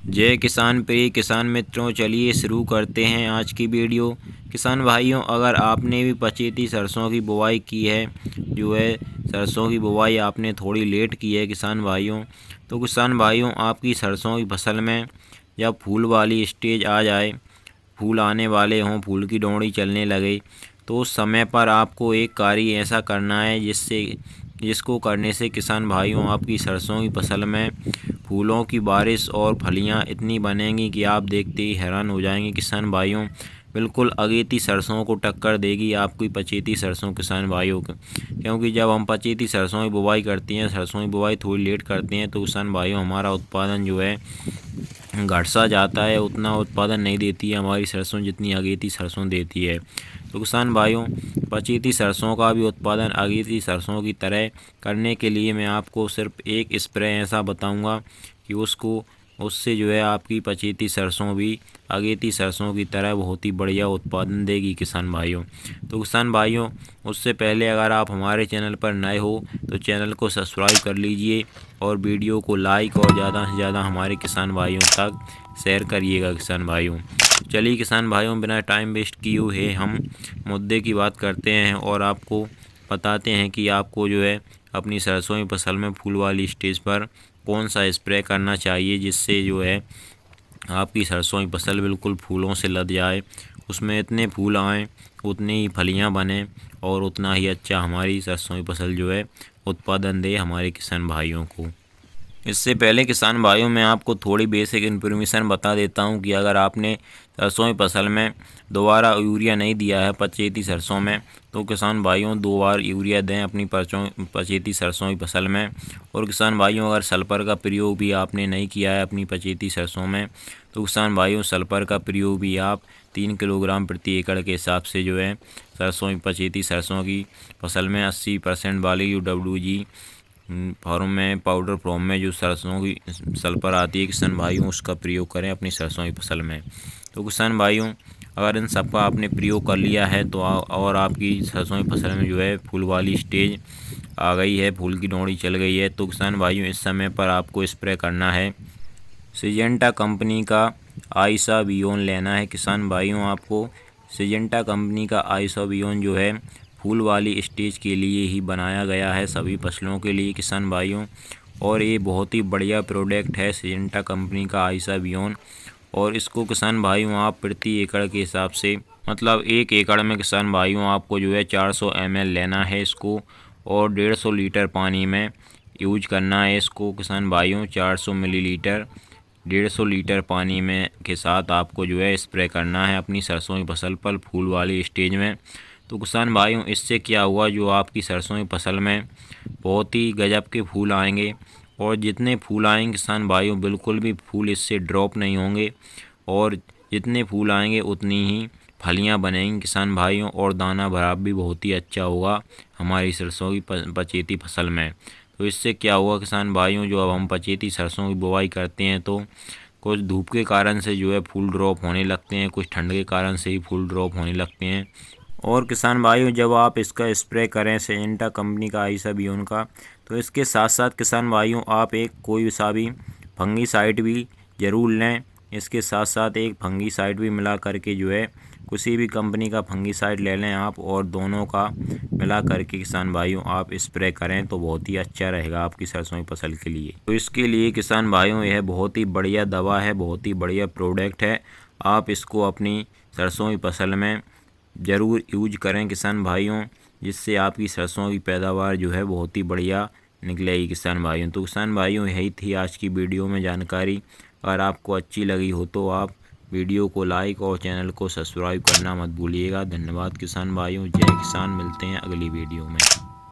जय किसान प्रिय किसान मित्रों, चलिए शुरू करते हैं आज की वीडियो। किसान भाइयों, अगर आपने भी पचेती सरसों की बुवाई की है, सरसों की बुवाई आपने थोड़ी लेट की है किसान भाइयों, तो किसान भाइयों आपकी सरसों की फसल में जब फूल वाली स्टेज आ जाए, फूल आने वाले हों, फूल की डोंडी चलने लगे, तो उस समय पर आपको एक कार्य ऐसा करना है जिसको करने से किसान भाइयों आपकी सरसों की फसल में फूलों की बारिश और फलियां इतनी बनेंगी कि आप देखते ही हैरान हो जाएंगे किसान भाइयों। बिल्कुल अगेती सरसों को टक्कर देगी आपकी पचेती सरसों किसान भाइयों को, क्योंकि जब हम पचेती सरसों की बुवाई करती हैं, सरसों की बुवाई थोड़ी लेट करते हैं, तो किसान भाइयों हमारा उत्पादन जो है घट सा जाता है, उतना उत्पादन नहीं देती है हमारी सरसों जितनी अगेती सरसों देती है। तो किसान भाइयों, पचेती सरसों का भी उत्पादन अगेती सरसों की तरह करने के लिए मैं आपको सिर्फ एक स्प्रे ऐसा बताऊंगा कि उससे जो है आपकी पचेती सरसों भी अगेती सरसों की तरह बहुत ही बढ़िया उत्पादन देगी किसान भाइयों। तो किसान भाइयों, उससे पहले अगर आप हमारे चैनल पर नए हो तो चैनल को सब्सक्राइब कर लीजिए और वीडियो को लाइक और ज़्यादा से ज़्यादा हमारे किसान भाइयों तक शेयर करिएगा किसान भाइयों। चलिए किसान भाइयों, बिना टाइम वेस्ट किए हुए हम मुद्दे की बात करते हैं और आपको बताते हैं कि आपको जो है अपनी सरसों की फसल में फूल वाली स्टेज पर कौन सा स्प्रे करना चाहिए, जिससे जो है आपकी सरसों की फसल बिल्कुल फूलों से लद जाए, उसमें इतने फूल आएँ, उतनी ही फलियां बने और उतना ही अच्छा हमारी सरसों की फसल जो है उत्पादन दे हमारे किसान भाइयों को। इससे पहले किसान भाइयों, मैं आपको थोड़ी बेसिक इन्फॉर्मेशन बता देता हूं कि अगर आपने सरसों की फसल में दोबारा यूरिया नहीं दिया है पचेती सरसों में, तो किसान भाइयों 2 बार यूरिया दें अपनी पचेती सरसों की फसल में। और किसान भाइयों, अगर सल्फर का प्रयोग भी आपने नहीं किया है अपनी पचेती सरसों में, तो किसान भाइयों सल्फर का प्रयोग भी आप 3 किलोग्राम प्रति एकड़ के हिसाब से जो है सरसों की पचेती सरसों की फसल में 80% वाली UWG फॉर्म में पाउडर फॉर्म में जो सरसों की सल्फर आती है किसान भाइयों, उसका प्रयोग करें अपनी सरसों की फसल में। तो किसान भाइयों, अगर इन सब का आपने प्रयोग कर लिया है तो और आपकी सरसों की फसल में जो है फूल वाली स्टेज आ गई है, फूल की डोंडी चल गई है, तो किसान भाइयों इस समय पर आपको स्प्रे करना है सिजेंटा कंपनी का आइसाबियोन लेना है किसान भाइयों। आपको सिजेंटा कंपनी का आइसाबियोन जो है फूल वाली स्टेज के लिए ही बनाया गया है, सभी फसलों के लिए किसान भाइयों, और ये बहुत ही बढ़िया प्रोडक्ट है सिजेंटा कंपनी का आइसाबियोन। और इसको किसान भाइयों आप प्रति एकड़ के हिसाब से, मतलब 1 एकड़ में किसान भाइयों आपको जो है 400 ml लेना है इसको, और 150 लीटर पानी में यूज करना है इसको किसान भाइयों। 400 मिलीलीटर 150 लीटर पानी में के साथ आपको जो है स्प्रे करना है अपनी सरसों की फसल पर फूल वाली स्टेज में। तो किसान भाइयों, इससे क्या हुआ, जो आपकी सरसों की फसल में बहुत ही गजब के फूल आएंगे, और जितने फूल आएंगे किसान भाइयों बिल्कुल भी फूल इससे ड्रॉप नहीं होंगे, और जितने फूल आएंगे उतनी ही फलियां बनेंगी किसान भाइयों, और दाना भराव भी बहुत ही अच्छा होगा हमारी सरसों की पचेती फसल में। तो इससे क्या हुआ किसान भाइयों, जो अब हम पचेती सरसों की बुवाई करते हैं तो कुछ धूप के कारण से जो है फूल ड्रॉप होने लगते हैं, कुछ ठंड के कारण से ही फूल ड्रॉप होने लगते हैं। और किसान भाइयों, जब आप इसका स्प्रे करें सिजेंटा कंपनी का आइसाबियोन का, तो इसके साथ साथ किसान भाइयों आप एक कोई सा भी फंगीसाइड भी ज़रूर लें। इसके साथ साथ एक फंगीसाइड भी मिला करके जो है किसी भी कंपनी का फंगीसाइड ले लें आप, और दोनों का मिला करके किसान भाइयों आप स्प्रे करें तो बहुत ही अच्छा रहेगा आपकी सरसों की फसल के लिए। तो इसके लिए किसान भाइयों यह बहुत ही बढ़िया दवा है, बहुत ही बढ़िया प्रोडक्ट है, आप इसको अपनी सरसों की फसल में ज़रूर यूज करें किसान भाइयों, जिससे आपकी सरसों की पैदावार जो है बहुत ही बढ़िया निकलेगी किसान भाइयों। तो किसान भाइयों, यही थी आज की वीडियो में जानकारी। अगर आपको अच्छी लगी हो तो आप वीडियो को लाइक और चैनल को सब्सक्राइब करना मत भूलिएगा। धन्यवाद किसान भाइयों, जय किसान। मिलते हैं अगली वीडियो में।